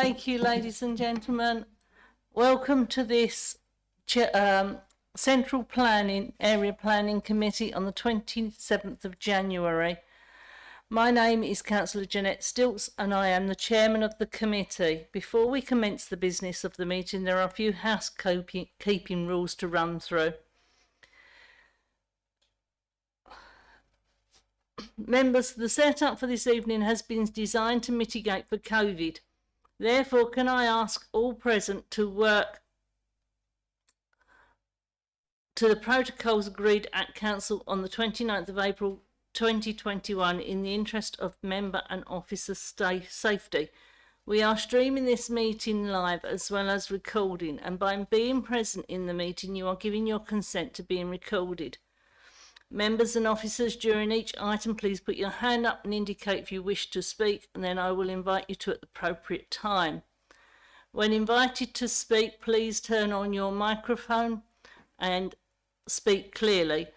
Thank you, ladies and gentlemen. Welcome to this Central Planning, Area Planning Committee on the 27th of January. My name is Councillor Jeanette Stilts and I am the chairman of the committee. Before we commence the business of the meeting, there are a few housekeeping rules to run through. Members, the setup for this evening has been designed to mitigate for COVID. Therefore, can I ask all present to work to the protocols agreed at Council on the 29th of April 2021 in the interest of member and officer safety. We are streaming this meeting live as well as recording, and by being present in the meeting you are giving your consent to being recorded. Members and officers, during each item please put your hand up and indicate if you wish to speak, and then I will invite you to at the appropriate time. When invited to speak, please turn on your microphone and speak clearly.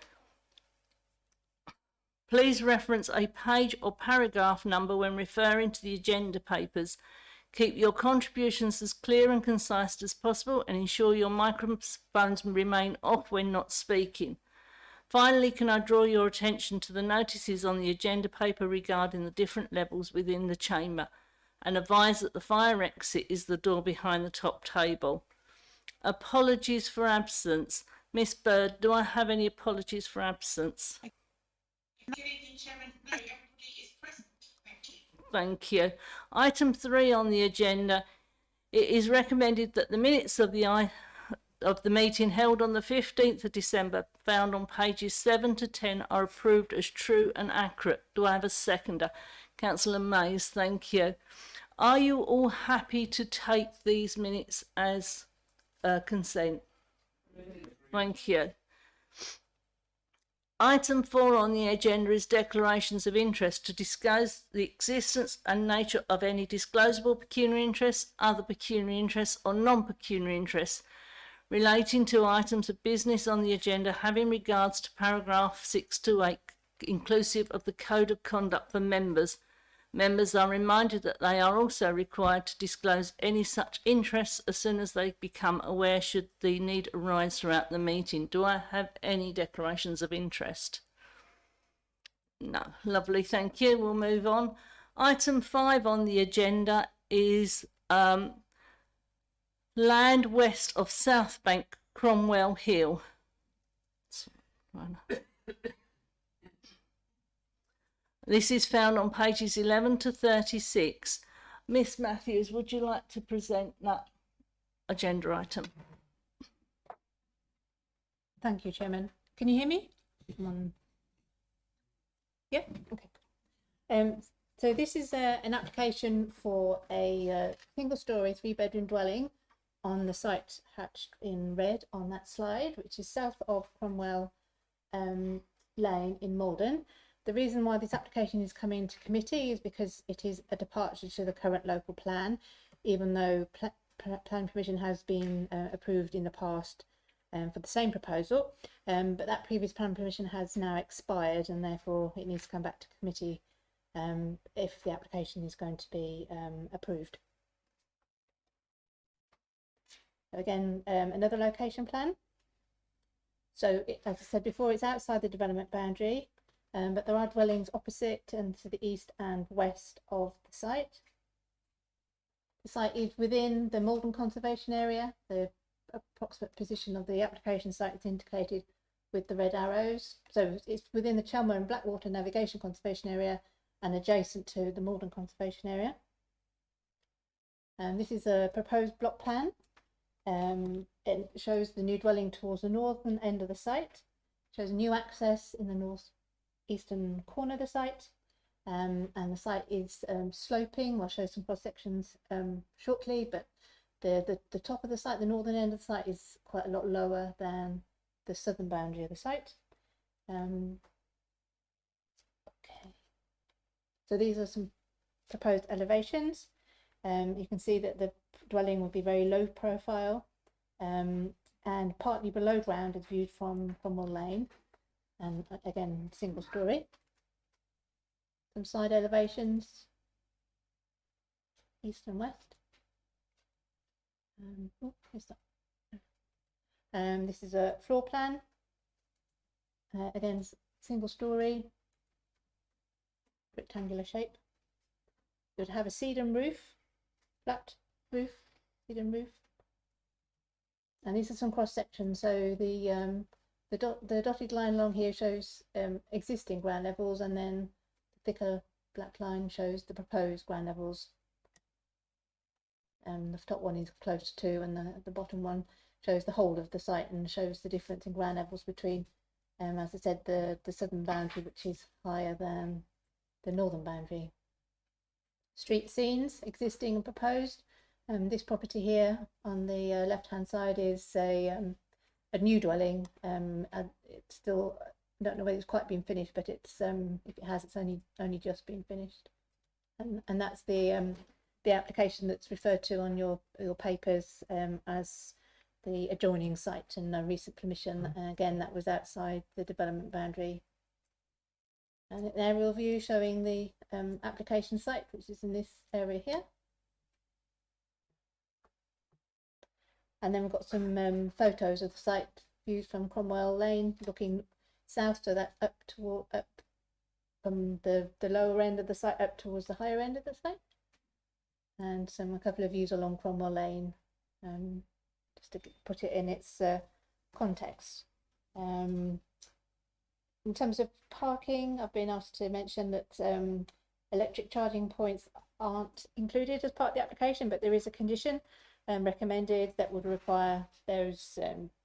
Please reference a page or paragraph number when referring to the agenda papers. Keep your contributions as clear and concise as possible and ensure your microphones remain off when not speaking. Finally, can I draw your attention to the notices on the agenda paper regarding the different levels within the chamber, and advise that the fire exit is the door behind the top table. Apologies for absence. Miss Bird, do I have any apologies for absence? Good evening, Chairman. No, everybody is present. Thank you. Thank you. Item 3 on the agenda. It is recommended that the minutes of the meeting held on the 15th of December, found on pages 7 to 10, are approved as true and accurate. Do I have a seconder? Councillor Mays, thank you. Are you all happy to take these minutes as consent? Thank you. Item 4 on the agenda is declarations of interest, to discuss the existence and nature of any disclosable pecuniary interests, other pecuniary interests or non-pecuniary interests relating to items of business on the agenda having regards to paragraph 6 to 8 inclusive of the Code of Conduct for members. Members are reminded that they are also required to disclose any such interests as soon as they become aware, should the need arise throughout the meeting. Do I have any declarations of interest? No. Lovely, thank you. We'll move on. Item 5 on the agenda is land west of South Bank, Cromwell Hill. This is found on pages 11 to 36. Miss Matthews, would you like to present that agenda item? Thank you, Chairman. Can you hear me? Yeah, okay. So this is an application for a single-storey 3-bedroom dwelling on the site hatched in red on that slide, which is south of Cromwell Lane in Maldon. The reason why this application is coming to committee is because it is a departure to the current local plan, even though planning permission has been approved in the past for the same proposal, but that previous planning permission has now expired and therefore it needs to come back to committee if the application is going to be approved. Again, another location plan. So as I said before, it's outside the development boundary. But there are dwellings opposite and to the east and west of the site. The site is within the Maldon Conservation Area. The approximate position of the application site is indicated with the red arrows. So it's within the Chelmer and Blackwater Navigation Conservation Area and adjacent to the Maldon Conservation Area. This is a proposed block plan. It shows the new dwelling towards the northern end of the site. It shows new access in the northeastern corner of the site, and the site is sloping. I'll show some cross sections shortly, but the top of the site, the northern end of the site, is quite a lot lower than the southern boundary of the site. Okay, so these are some proposed elevations. You can see that the dwelling will be very low profile and partly below ground as viewed from Cromwell Lane, and again single story. Some side elevations, east and west. Here's that. This is a floor plan. Again, single story, rectangular shape. It would have a sedum roof, flat roof, sedum roof. And these are some cross sections. So the dotted line along here shows existing ground levels, and then the thicker black line shows the proposed ground levels. The top one is close to, and the bottom one shows the whole of the site and shows the difference in ground levels between, as I said, the southern boundary, which is higher than the northern boundary. Street scenes, existing and proposed. This property here on the left-hand side is a new dwelling. It's still, I don't know whether it's quite been finished, but it's if it has, it's only just been finished. And that's the application that's referred to on your papers as the adjoining site and no recent permission. And again, that was outside the development boundary. And an aerial view showing the application site, which is in this area here. And then we've got some photos of the site views from Cromwell Lane, looking south, so that's up from the lower end of the site up towards the higher end of the site. And a couple of views along Cromwell Lane, just to put it in its context. In terms of parking, I've been asked to mention that electric charging points aren't included as part of the application, but there is a condition recommended that would require those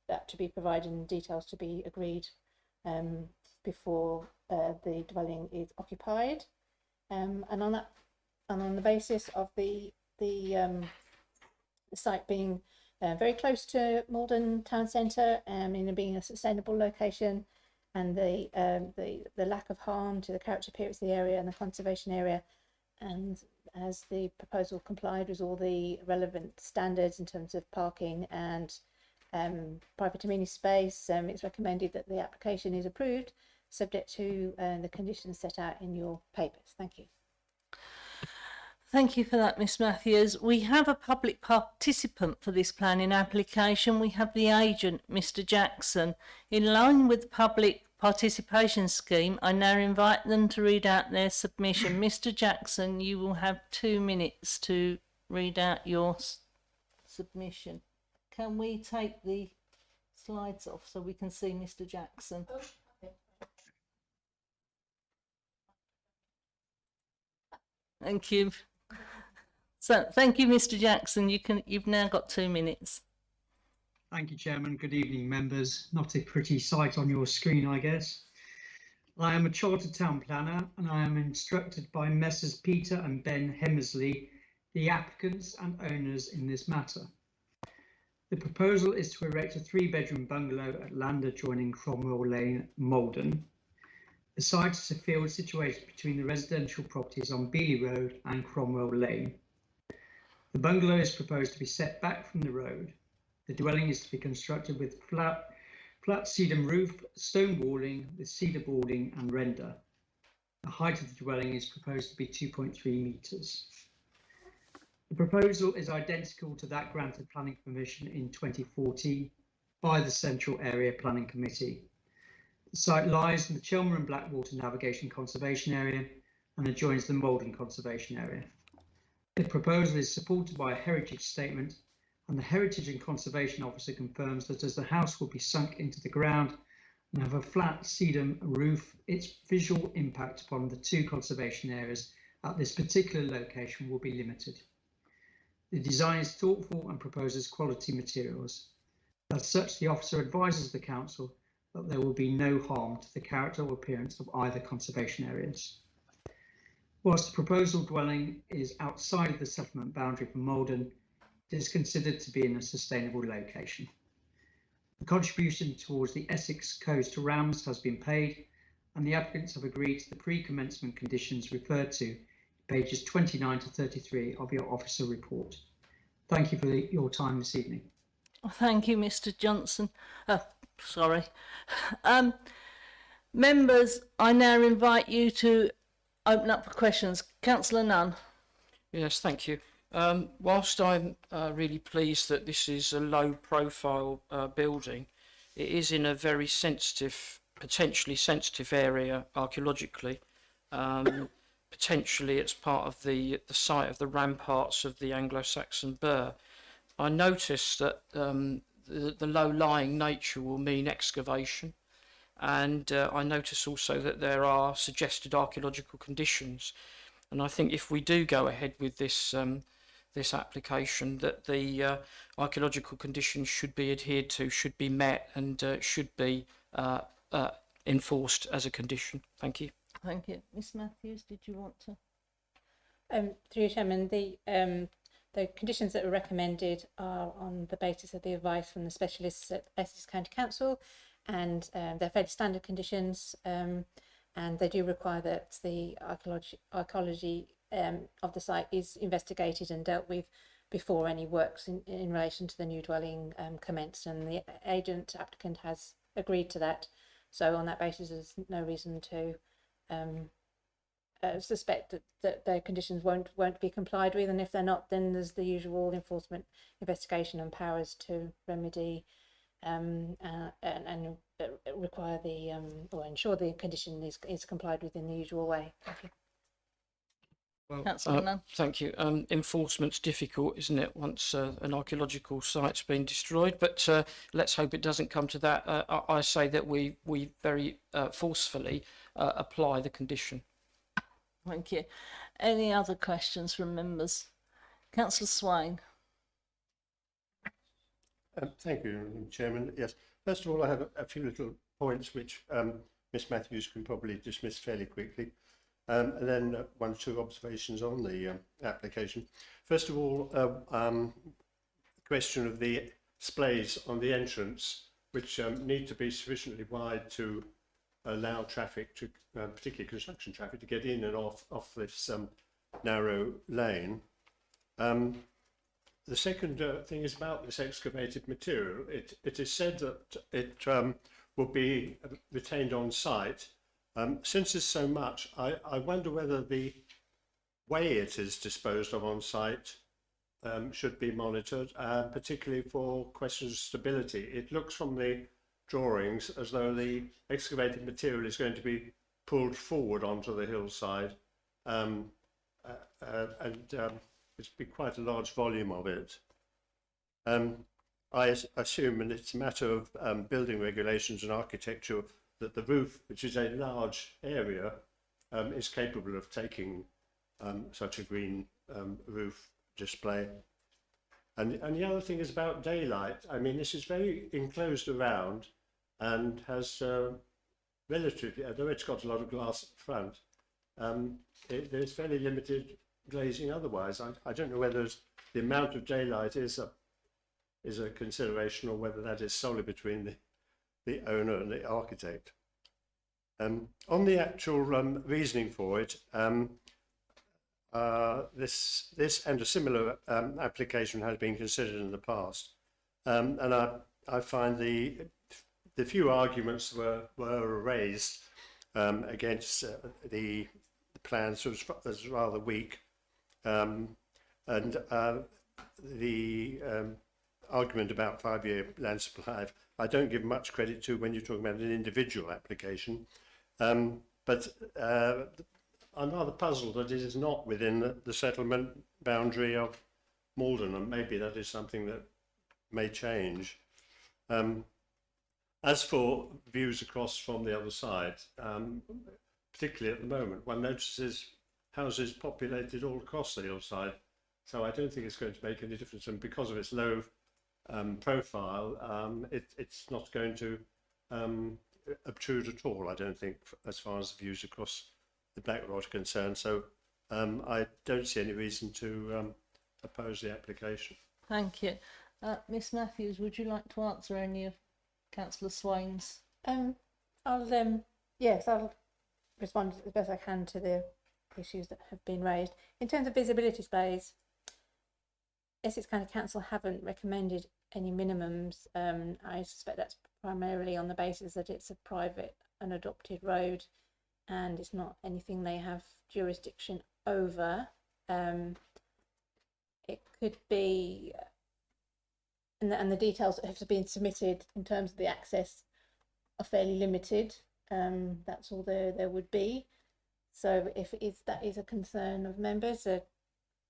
that to be provided and details to be agreed before the dwelling is occupied. And on that, and on the basis of the site being very close to Maldon town centre, in being a sustainable location, and the lack of harm to the character appearance of the area and the conservation area, and as the proposal complied with all the relevant standards in terms of parking and private amenity space, it's recommended that the application is approved, subject to the conditions set out in your papers. Thank you. Thank you for that, Miss Matthews. We have a public participant for this planning application. We have the agent, Mr. Jackson. In line with the public participation scheme, I now invite them to read out their submission. Mr. Jackson, you will have 2 minutes to read out your submission. Can we take the slides off so we can see Mr. Jackson? Oh, okay. Thank you. So, thank you, Mr. Jackson. You've now got 2 minutes. Thank you, Chairman. Good evening, members. Not a pretty sight on your screen, I guess. I am a chartered town planner, and I am instructed by Messrs. Peter and Ben Hemmersley, the applicants and owners in this matter. The proposal is to erect a 3-bedroom bungalow at land adjoining Cromwell Lane, Maldon. The site is a field situated between the residential properties on Beeley Road and Cromwell Lane. The bungalow is proposed to be set back from the road. The dwelling is to be constructed with flat sedum roof, stone walling with cedar boarding and render. The height of the dwelling is proposed to be 2.3 metres. The proposal is identical to that granted planning permission in 2014 by the Central Area Planning Committee. The site lies in the Chelmer and Blackwater Navigation Conservation Area and adjoins the Maldon Conservation Area. The proposal is supported by a heritage statement, and the Heritage and Conservation Officer confirms that as the house will be sunk into the ground and have a flat sedum roof, its visual impact upon the 2 conservation areas at this particular location will be limited. The design is thoughtful and proposes quality materials. As such, the officer advises the council that there will be no harm to the character or appearance of either conservation areas. Whilst the proposal dwelling is outside of the settlement boundary for Maldon, it is considered to be in a sustainable location. The contribution towards the Essex Coast to Rams has been paid, and the applicants have agreed to the pre-commencement conditions referred to pages 29 to 33 of your officer report. Thank you for your time this evening. Thank you, Mr. Johnson. Sorry. Members, I now invite you to open up for questions. Councillor Nunn. Yes, thank you. Whilst I'm really pleased that this is a low profile building, it is in a very sensitive, potentially sensitive area archaeologically. Potentially it's part of the site of the ramparts of the Anglo-Saxon Burh. I noticed that the low-lying nature will mean excavation, and I notice also that there are suggested archaeological conditions. And I think if we do go ahead with this this application, that the archaeological conditions should be adhered to, should be met, and should be enforced as a condition. Thank you. Thank you. Miss Matthews, did you want to? Through you, Chairman, the conditions that were recommended are on the basis of the advice from the specialists at Essex County Council, and they're fairly standard conditions, and they do require that the archaeology of the site is investigated and dealt with before any works in relation to the new dwelling commenced, and the applicant has agreed to that. So on that basis, there's no reason to suspect that their conditions won't be complied with, and if they're not, then there's the usual enforcement investigation and powers to remedy and require the or ensure the condition is complied with in the usual way. Thank you. Well, Councillor Nunn. Thank you. Enforcement's difficult, isn't it, once an archaeological site's been destroyed? But let's hope it doesn't come to that. I say that we very forcefully apply the condition. Thank you. Any other questions from members? Councillor Swain. Thank you, Chairman. Yes, first of all, I have a few little points which Miss Matthews can probably dismiss fairly quickly. And then one or two observations on the application. First of all, the question of the displays on the entrance, which need to be sufficiently wide to allow traffic, to particularly construction traffic, to get in and off this narrow lane. The second thing is about this excavated material. It is said that it will be retained on site. Since there's so much, I wonder whether the way it is disposed of on site should be monitored, particularly for questions of stability. It looks from the drawings as though the excavated material is going to be pulled forward onto the hillside, and it's be quite a large volume of it. I assume, and it's a matter of building regulations and architecture, that the roof, which is a large area, is capable of taking such a green roof display. And the other thing is about daylight. I mean, this is very enclosed around and has relatively, although it's got a lot of glass at the front, there's fairly limited glazing otherwise. I don't know whether the amount of daylight is a consideration, or whether that is solely between the owner and the architect. On the actual reasoning for it, this and a similar application has been considered in the past, and I find the few arguments were raised against the plans was rather weak, and the argument about 5-year land supply, I don't give much credit to when you're talking about an individual application, but I'm rather puzzled that it is not within the settlement boundary of Maldon, and maybe that is something that may change. As for views across from the other side, particularly at the moment, one notices houses populated all across the hillside, so I don't think it's going to make any difference, and because of its low profile, it's not going to obtrude at all, I don't think, as far as the views across the Black Rod are concerned. So I don't see any reason to oppose the application. Thank you. Miss Matthews, would you like to answer any of Councillor Swain's? Yes, I'll respond as best I can to the issues that have been raised. In terms of visibility displays, Essex County Council haven't recommended any minimums. I suspect that's primarily on the basis that it's a private and adopted road, and it's not anything they have jurisdiction over. it could be, and the details that have been submitted in terms of the access are fairly limited. That's all there would be. So if that is a concern of members,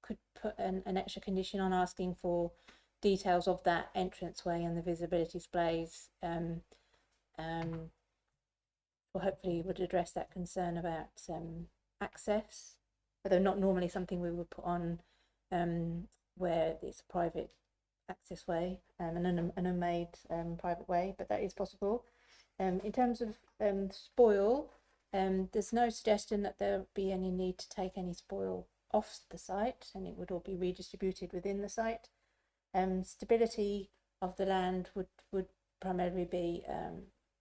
could put an extra condition on asking for details of that entranceway and the visibility displays. Well, hopefully would address that concern about access, although not normally something we would put on where it's a private access way, an unmade private way, but that is possible. In terms of spoil, there's no suggestion that there be any need to take any spoil off the site, and it would all be redistributed within the site. Stability of the land would primarily be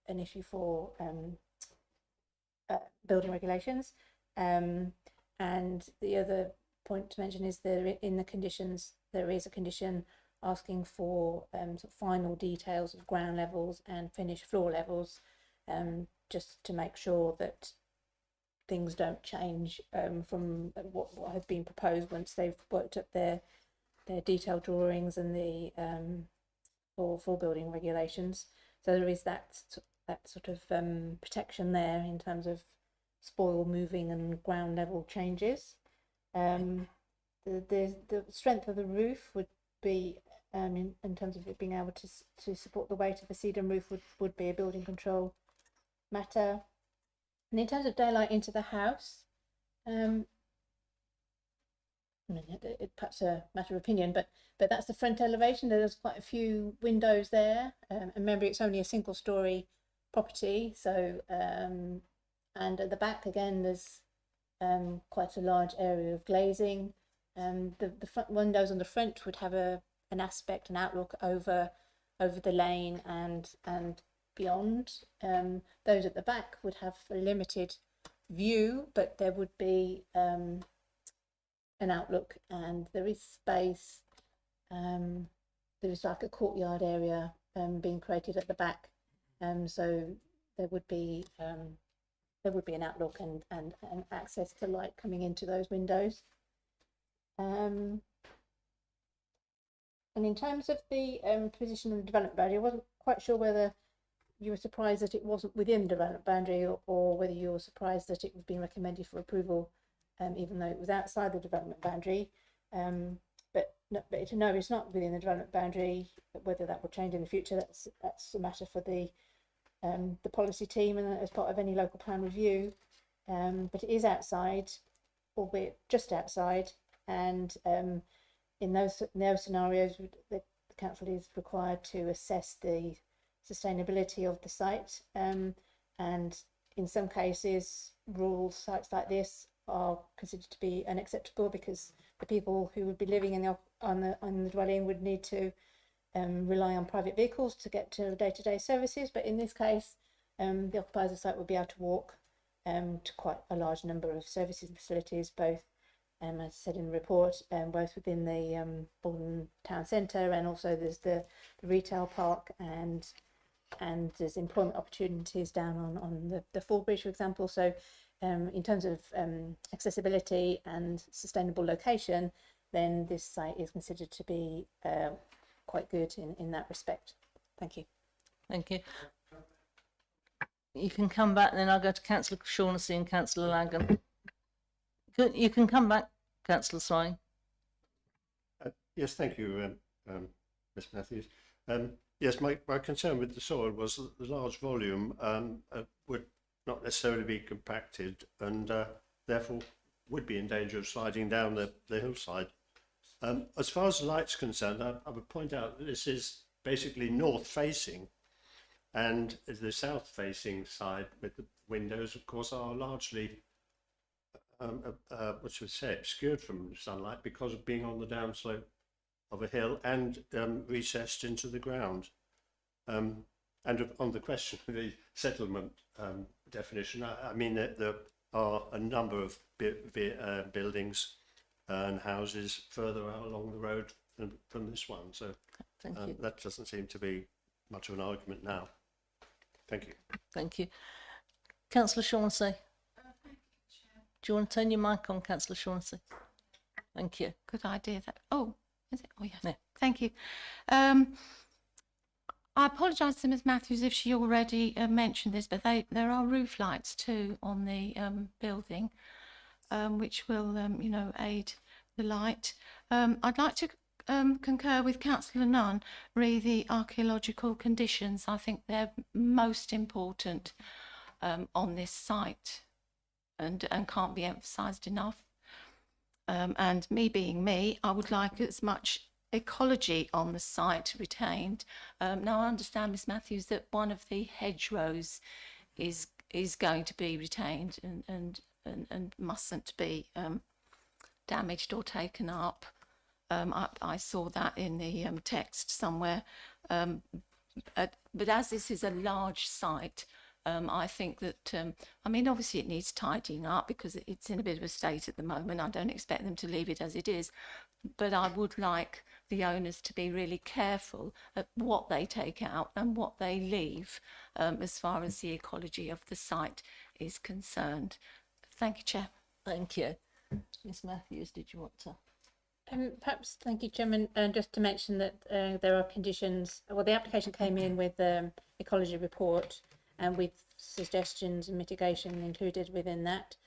an issue for building regulations, and the other point to mention is there in the conditions there is a condition asking for sort of final details of ground levels and finished floor levels, just to make sure that things don't change from what has been proposed once they've worked up their detailed drawings and the for building regulations. So there is that sort of protection there in terms of spoil moving and ground level changes. The strength of the roof would be in terms of it being able to support the weight of a cedar roof would be a building control matter. And in terms of daylight into the house, it's perhaps a matter of opinion, but that's the front elevation. There's quite a few windows there, and remember it's only a single story property, so and at the back again there's quite a large area of glazing. The front windows on the front would have an aspect, an outlook over the lane and beyond. Those at the back would have a limited view, but there would be an outlook, and there is space. There is like a courtyard area being created at the back, so there would be an outlook and access to light coming into those windows. And in terms of the position of the development boundary, I wasn't quite sure whether you were surprised that it wasn't within the development boundary, or whether you were surprised that it was being recommended for approval, even though it was outside the development boundary. But no, it's not within the development boundary. Whether that will change in the future, that's a matter for the policy team and as part of any local plan review. But it is outside, albeit just outside, and in those scenarios, the council is required to assess the sustainability of the site, and in some cases rural sites like this are considered to be unacceptable because the people who would be living in on the dwelling would need to rely on private vehicles to get to day-to-day services. But in this case, the occupiers of the site would be able to walk to quite a large number of services and facilities, both as said in the report, both within the Maldon town centre, and also there's the retail park, and there's employment opportunities down on the Fall Bridge, for example. So in terms of accessibility and sustainable location, then this site is considered to be quite good in that respect. Thank you. Thank you. You can come back, then I'll go to Councillor Shaughnessy and Councillor Lagan. You can come back, Councillor Swine. Yes, thank you, Ms Matthews. Yes, my concern with the soil was that the large volume would not necessarily be compacted, and therefore would be in danger of sliding down the hillside. As far as the light's concerned, I would point out that this is basically north facing, and the south facing side with the windows, of course, are largely what should we say, obscured from sunlight because of being on the downslope of a hill and recessed into the ground. And on the question of the settlement definition, I mean that there are a number of buildings and houses further out along the road from this one, so that doesn't seem to be much of an argument now. Thank you. Thank you. Councillor Shaughnessy. Do you want to turn your mic on, Councillor Shaughnessy? Thank you. Good idea. That. Oh, Is it? Oh, yes. Yeah. Thank you. I apologise to Ms Matthews if she already mentioned this, but there are roof lights too on the building, which will, you know, aid the light. I'd like to concur with Councillor Nunn, re the archaeological conditions. I think they're most important on this site and can't be emphasised enough. And me being me, I would like as much ecology on the site retained. Now I understand, Miss Matthews, that one of the hedgerows is going to be retained and mustn't be damaged or taken up. I saw that in the text somewhere. But as this is a large site, I think that, I mean, obviously it needs tidying up because it's in a bit of a state at the moment. I don't expect them to leave it as it is, but I would like the owners to be really careful at what they take out and what they leave as far as the ecology of the site is concerned. Thank you, Chair. Thank you. Miss Matthews, did you want to? Perhaps, thank you, Chairman. Just to mention that there are conditions. Well, the application came in with ecology report and with suggestions and mitigation included within that,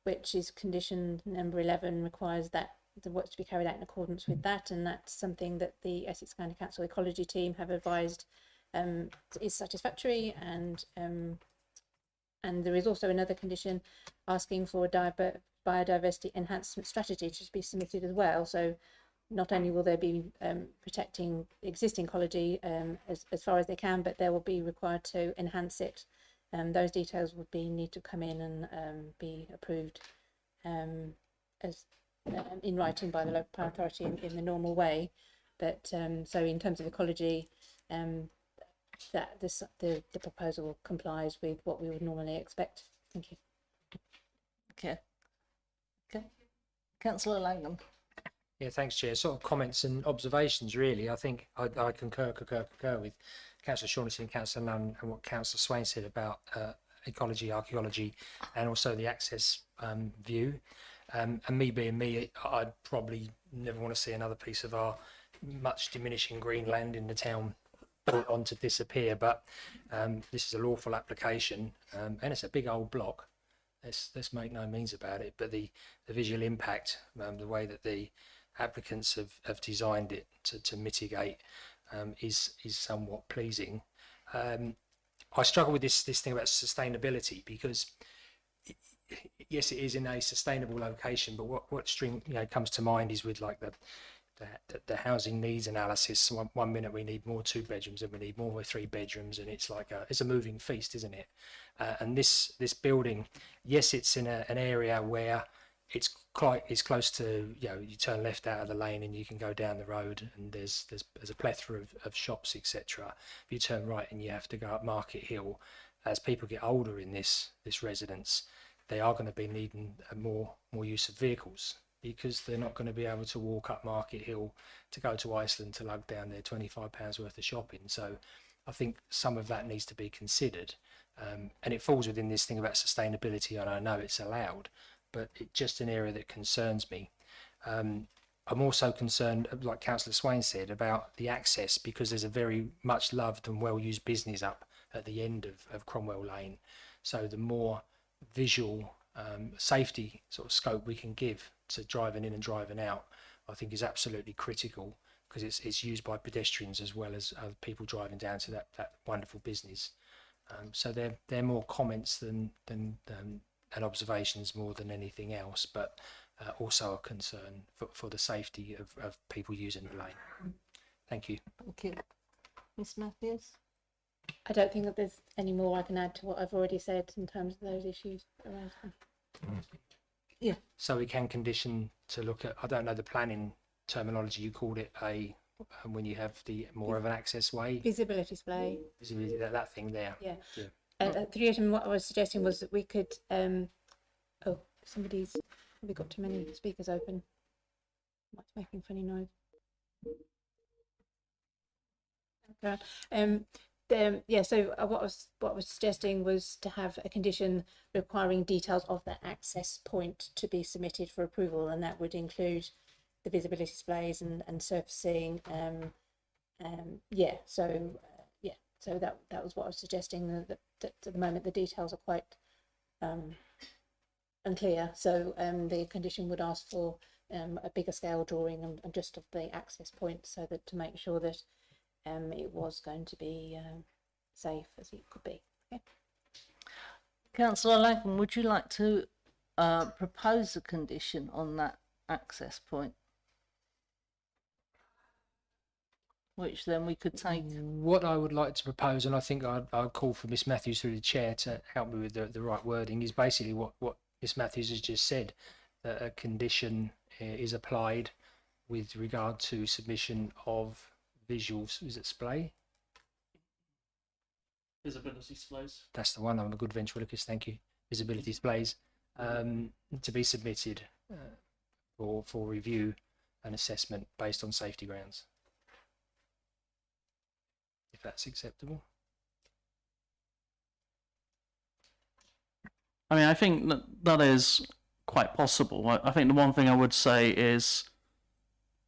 which is condition number 11 requires that the works to be carried out in accordance with that, and that's something that the Essex County Council ecology team have advised is satisfactory, and there is also another condition asking for a biodiversity enhancement strategy to be submitted as well. So not only will they be protecting existing ecology as far as they can, but they will be required to enhance it. Those details would need to come in and be approved as in writing by the local power authority in the normal way. But so in terms of ecology, that the proposal complies with what we would normally expect. Thank you. Okay. Councillor Langham. Yeah, thanks, Chair. Sort of comments and observations, really. I think I concur with Councillor Shaughnessy and Councillor Nunn and what Councillor Swain said about ecology, archaeology, and also the access view. And me being me, I'd probably never want to see another piece of our much diminishing green land in the town brought on to disappear. But this is a lawful application, and it's a big old block. Let's make no means about it. But the visual impact, the way that the applicants have designed it to mitigate is somewhat pleasing. I struggle with this thing about sustainability because yes, it is in a sustainable location, but what string comes to mind is with like the housing needs analysis. One minute we need more 2 bedrooms, and we need more 3 bedrooms, and it's like it's a moving feast, isn't it? And this building, yes, it's in an area where it's close to, you turn left out of the lane and you can go down the road, and there's a plethora of shops, etc. If you turn right and you have to go up Market Hill, as people get older in this residence, they are going to be needing more use of vehicles, because they're not going to be able to walk up Market Hill to go to Iceland to lug down their £25 worth of shopping. So I think some of that needs to be considered, and it falls within this thing about sustainability, and I know it's allowed, but it's just an area that concerns me. I'm also concerned, like Councillor Swain said, about the access, because there's a very much loved and well-used business up at the end of Cromwell Lane. So the more visual safety sort of scope we can give to driving in and driving out, I think is absolutely critical, because it's used by pedestrians as well as other people driving down to that wonderful business. So they're more comments than and observations more than anything else, but also a concern for the safety of people using the lane. Thank you. Thank you. Miss Matthews? I don't think that there's any more I can add to what I've already said in terms of those issues arising. Yeah. So we can condition to look at, I don't know the planning terminology, you called it when you have the more of an access way. Visibility display. Visibility, that thing there. Yeah. Yeah. What I was suggesting was that we could, oh, somebody's probably got too many speakers open. What's making funny noise? Yeah, so what I was suggesting was to have a condition requiring details of that access point to be submitted for approval, and that would include the visibility displays and surfacing. Yeah, so so that was what I was suggesting. That at the moment the details are quite unclear. So the condition would ask for a bigger scale drawing and just of the access point, so that to make sure that it was going to be safe as it could be. Okay. Councillor Lagan, would you like to propose a condition on that access point? Which then we could take. What I would like to propose, and I think I'd call for Miss Matthews through the chair to help me with the right wording, is basically what Miss Matthews has just said, that a condition is applied with regard to submission of visuals. Is it display? Visibility displays. That's the one. I'm a good ventriloquist. Thank you. Visibility displays to be submitted for review and assessment based on safety grounds. If that's acceptable. I mean, I think that is quite possible. I think the one thing I would say is,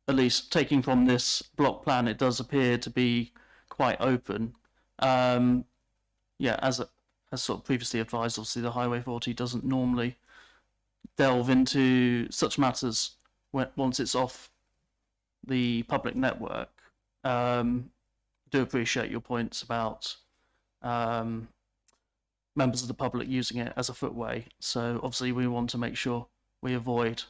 at least taking from this block plan, it does appear to be quite open. Yeah, as sort of previously advised, obviously the Highway Authority doesn't normally delve into such matters once it's off the public network. Do appreciate your points about members of the public using it as a footway. So obviously we want to make sure we avoid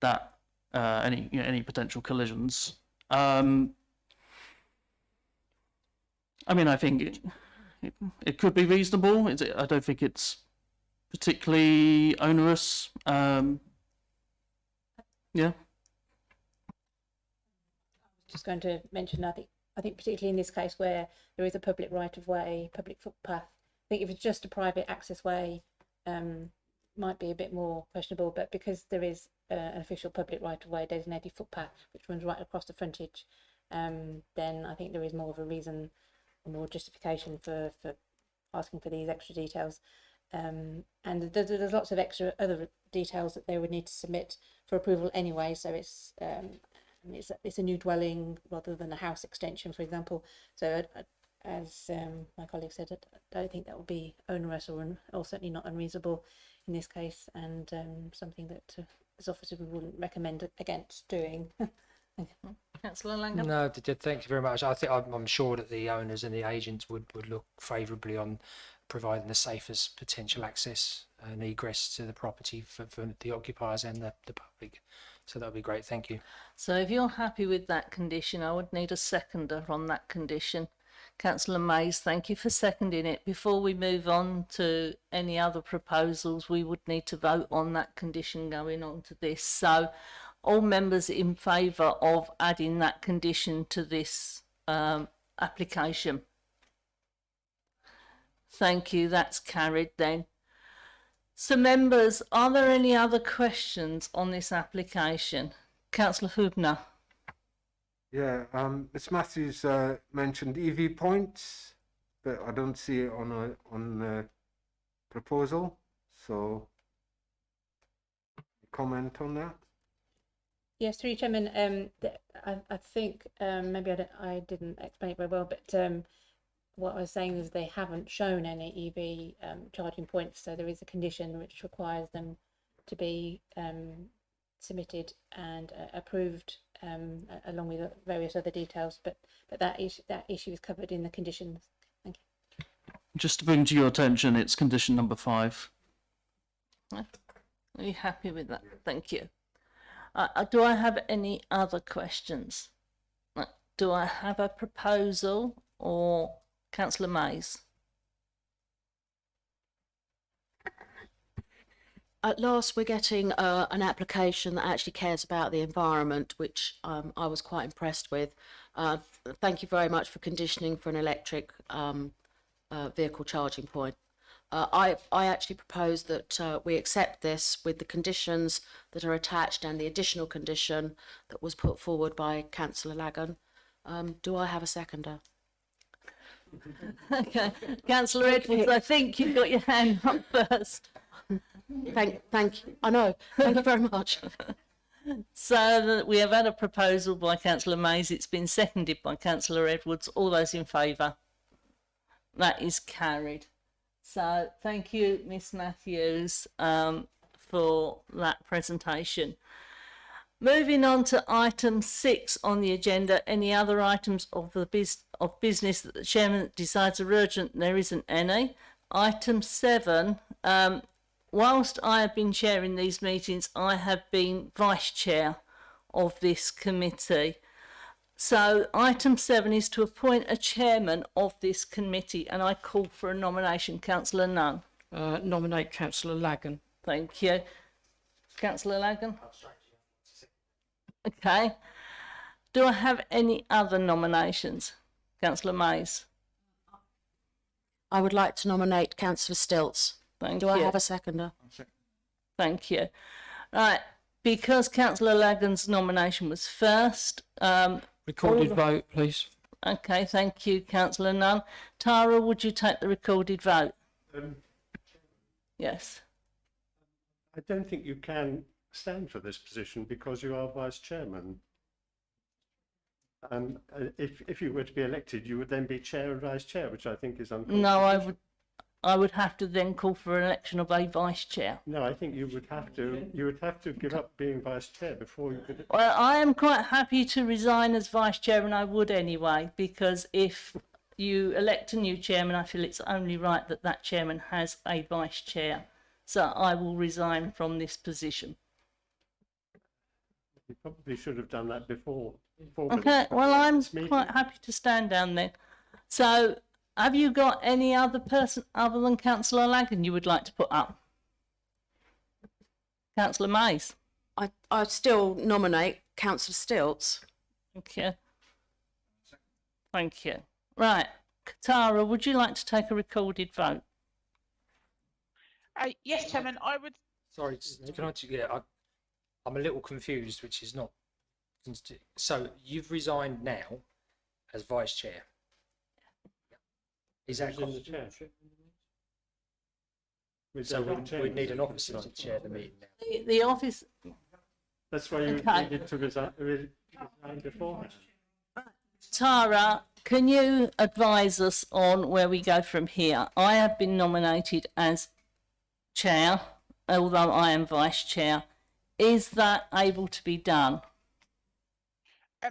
that any potential collisions. I mean, I think it could be reasonable. I don't think it's particularly onerous. Yeah. Just going to mention, I think particularly in this case where there is a public right of way, public footpath, I think if it's just a private access way, might be a bit more questionable. But because there is an official public right of way designated footpath which runs right across the frontage, then I think there is more of a reason, or more justification for asking for these extra details. And there's lots of extra other details that they would need to submit for approval anyway. So it's a new dwelling rather than a house extension, for example. So as my colleague said, I don't think that would be onerous or certainly not unreasonable in this case, and something that as officers we wouldn't recommend against doing. Councillor Langham? No, thank you very much. I'm sure that the owners and the agents would look favourably on providing the safest potential access and egress to the property for the occupiers and the public. So that would be great. Thank you. So if you're happy with that condition, I would need a seconder on that condition. Councillor Mays, thank you for seconding it. Before we move on to any other proposals, we would need to vote on that condition going on to this. So all members in favour of adding that condition to this application? Thank you, that's carried then. So members, are there any other questions on this application? Councillor Hubner. Yeah, Ms Matthews mentioned EV points, but I don't see it on the proposal. So, comment on that? Yes, through you, Chairman. I think maybe I didn't explain it very well, but what I was saying is they haven't shown any EV charging points, so there is a condition which requires them to be submitted and approved along with various other details. But that issue is covered in the conditions. Thank you. Just to bring to your attention, it's condition number 5. Are you happy with that? Thank you. Do I have any other questions? Do I have a proposal, or Councillor Mays? At last, we're getting an application that actually cares about the environment, which I was quite impressed with. Thank you very much for conditioning for an electric vehicle charging point. I actually propose that we accept this with the conditions that are attached and the additional condition that was put forward by Councillor Lagan. Do I have a seconder? Okay, Councillor Edwards, I think you've got your hand up first. Thank you. I know. Thank you very much. So that we have had a proposal by Councillor Mays. It's been seconded by Councillor Edwards. All those in favour? That is carried. So thank you, Miss Matthews, for that presentation. Moving on to item 6 on the agenda, any other items of the business that the chairman decides are urgent? There isn't any. Item 7, whilst I have been chairing these meetings, I have been vice chair of this committee. So item 7 is to appoint a chairman of this committee, and I call for a nomination. Councillor Nunn. Nominate Councillor Lagan. Thank you. Councillor Lagan? Okay. Do I have any other nominations? Councillor Mays? I would like to nominate Councillor Stilts. Thank Do you. I have a seconder? Thank you. Right, because Councillor Lagan's nomination was first. Recorded vote, please. Okay, thank you, Councillor Nunn. Tara, would you take the recorded vote? Yes. I don't think you can stand for this position because you are vice chairman. And if you were to be elected, you would then be chair and vice chair, which I think is unconstitutional. No, I would have to then call for an election of a vice chair. No, I think you would have to give up being vice chair before you could. Well, I am quite happy to resign as vice chair, and I would anyway, because if you elect a new chairman, I feel it's only right that that chairman has a vice chair. So I will resign from this position. You probably should have done that before. Okay, well, I'm quite happy to stand down then. So, have you got any other person other than Councillor Lagan you would like to put up? Councillor Mays? I still nominate Councillor Stilts. Thank you. Thank you. Right, Tara, would you like to take a recorded vote? Yes, Chairman, I would. Sorry, can I? I'm a little confused, which is not. So you've resigned now as vice chair. Is that in the chair? So we'd need an officer to chair the meeting now. The office. That's why you needed to resign beforehand. Tara, can you advise us on where we go from here? I have been nominated as chair, although I am vice chair. Is that able to be done?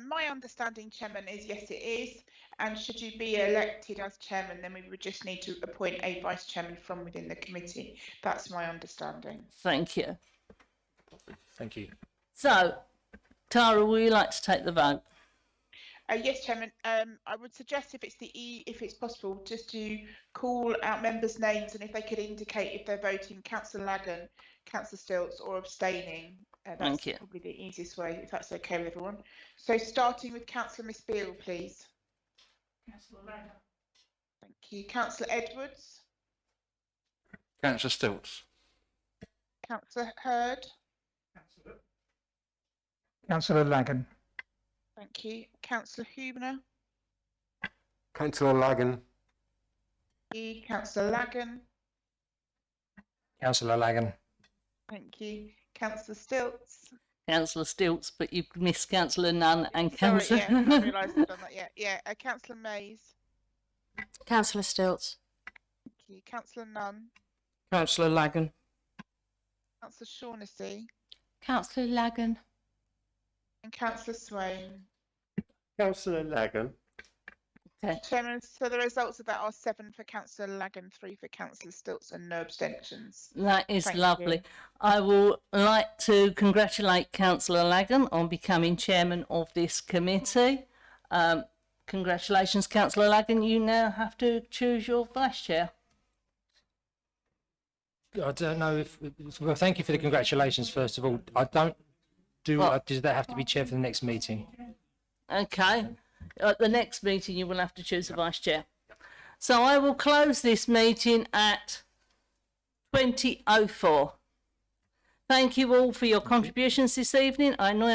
My understanding, Chairman, is yes, it is. And should you be elected as chairman, then we would just need to appoint a vice chairman from within the committee. That's my understanding. Thank you. Thank you. So, Tara, would you like to take the vote? Yes, Chairman. I would suggest if it's possible, just to call out members' names, and if they could indicate if they're voting Councillor Lagan, Councillor Stilts, or abstaining. That's probably the easiest way, if that's okay with everyone. So, starting with Councillor Miss Beale, please. Councillor Lagan. Thank you. Councillor Edwards. Councillor Stilts. Councillor Hurd. Councillor Lagan. Thank you. Councillor Hubner. Councillor Lagan. Councillor Lagan. Councillor Lagan. Thank you. Councillor Stilts. Councillor Stilts, but you've missed Councillor Nunn and Sorry, Councillor... yeah, I didn't realise I'd done that yet. Yeah, Councillor Mays. Councillor Stilts. Thank you. Councillor Nunn. Councillor Lagan. Councillor Shaughnessy. Councillor Lagan. And Councillor Swain. Councillor Lagan. Okay. Chairman, so the results of that are 7 for Councillor Lagan, 3 for Councillor Stilts, and no abstentions. That is Thank lovely. you. I would like to congratulate Councillor Lagan on becoming chairman of this committee. Congratulations, Councillor Lagan. You now have to choose your vice chair. I don't know if. Well, thank you for the congratulations. First of all, I don't do. Does that have to be chair for the next meeting? Okay. At the next meeting, you will have to choose a vice chair. So I will close this meeting at 20:04. Thank you all for your contributions this evening. I know